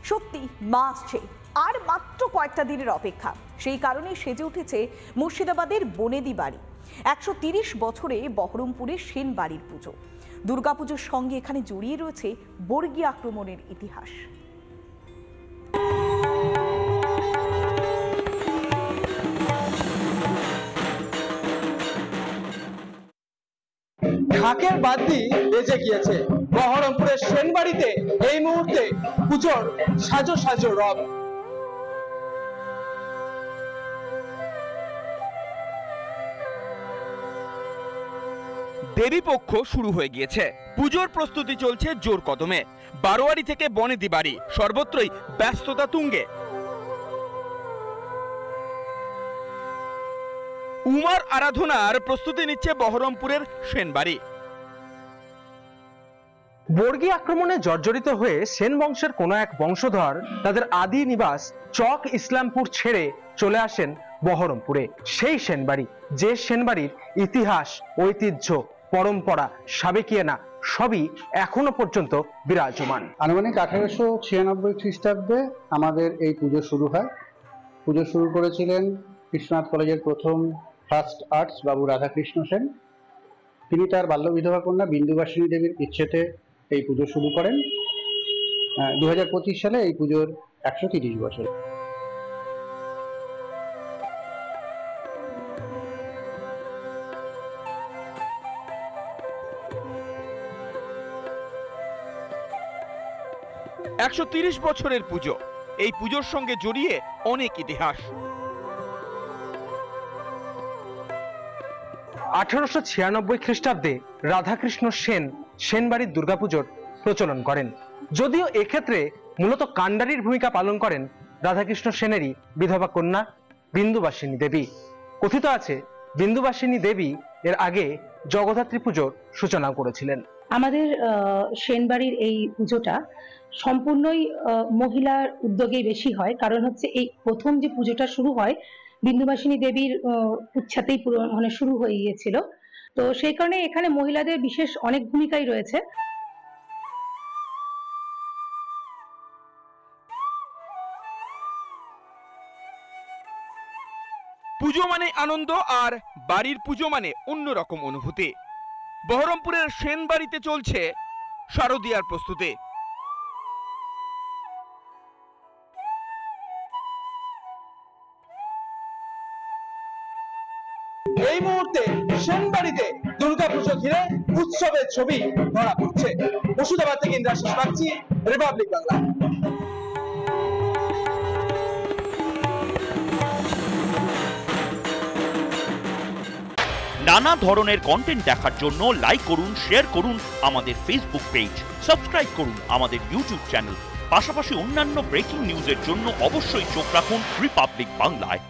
সত্যি মা আসছে, আর মাত্র কয়েকটা দিনের অপেক্ষা। সেই কারণে সেজে উঠেছে মুর্শিদাবাদের বনেদি বাড়ি। 130 বছরে বহরমপুরের সেন বাড়ির পুজো। দুর্গাপুজোর সঙ্গে এখানে জড়িয়ে রয়েছে বর্গী আক্রমণের ইতিহাস। ঢাকের বাদ্যি বেজে গিয়েছে বহরমপুরের সেন বাড়িতে। এই মুহূর্তে পুজোর সাজো সাজো রব। দেবীপক্ষ শুরু হয়ে গিয়েছে, পুজোর প্রস্তুতি চলছে জোর কদমে। বারোয়ারি থেকে বনেদি বাড়ি সর্বত্রই ব্যস্ততা তুঙ্গে। উমার আরাধনার প্রস্তুতি নিচ্ছে বহরমপুরের সেনবাড়ি। বর্গী আক্রমণে জর্জরিত হয়ে সেন বংশের কোন এক বংশধর তাদের আদি নিবাস চক ইসলামপুর ছেড়ে চলে আসেন বহরমপুরে। সেই সেনবাড়ি, যে সেনবাড়ির ইতিহাস, ঐতিহ্য, পরম্পরা, সাবেকিয়ানা সবই এখনো পর্যন্ত বিরাজমান। আনুমানিক 1896 খ্রিস্টাব্দে আমাদের এই পুজো শুরু হয়। পুজো শুরু করেছিলেন কৃষ্ণনাথ কলেজের প্রথম ফার্স্ট আর্টস বাবু রাধাকৃষ্ণ সেন। তিনি তার বাল্য বিধবা কন্যা বিন্দুবাসিনী দেবীর ইচ্ছেতে এই পুজো শুরু করেন। 2025 সালে এই পুজোর 130 বছর। $130 বছরের পুজো। এই পুজোর সঙ্গে জড়িয়ে অনেক ইতিহাস। 1896 খ্রিস্টাব্দে রাধাকৃষ্ণ সেন সেনবাড়ির দুর্গাপুজোর প্রচলন করেন। যদিও এক্ষেত্রে মূলত কাণ্ডারির ভূমিকা পালন করেন রাধাকৃষ্ণ সেনেরই বিধবা কন্যা বিন্দুবাসিনী দেবী। কথিত আছে বিন্দুবাসিনী দেবী এর আগে জগদ্ধাত্রী পুজোর সূচনা করেছিলেন। আমাদের সেনবাড়ির এই পুজোটা সম্পূর্ণই মহিলার উদ্যোগেই বেশি হয়। কারণ হচ্ছে এই প্রথম যে পুজোটা শুরু হয় বিন্দুবাসিনী দেবীর ইচ্ছাতেই মানে শুরু হয়ে গিয়েছিল। তো সেই কারণে এখানে মহিলাদের বিশেষ অনেক ভূমিকাই রয়েছে। পুজো মানে আনন্দ, আর বাড়ির পুজো মানে অন্যরকম অনুভূতি। বহরমপুরের সেন বাড়িতে চলছে শারদীয়ার প্রস্তুতি। এই মুহূর্তে সেন বাড়িতে দুর্গাপুজো ঘিরে উৎসবের ছবি ধরা পড়ছে। মুর্শিদাবাদ থেকে ইন্দ্রাশিস বাগচি, রিপাবলিক বাংলা। নানা ধরনের কন্টেন্ট দেখার জন্য লাইক করুন, শেয়ার করুন আমাদের ফেসবুক পেজ, সাবস্ক্রাইব করুন আমাদের ইউটিউব চ্যানেল। পাশাপাশি অন্যান্য ব্রেকিং নিউজের জন্য অবশ্যই চোখ রাখুন রিপাবলিক বাংলায়।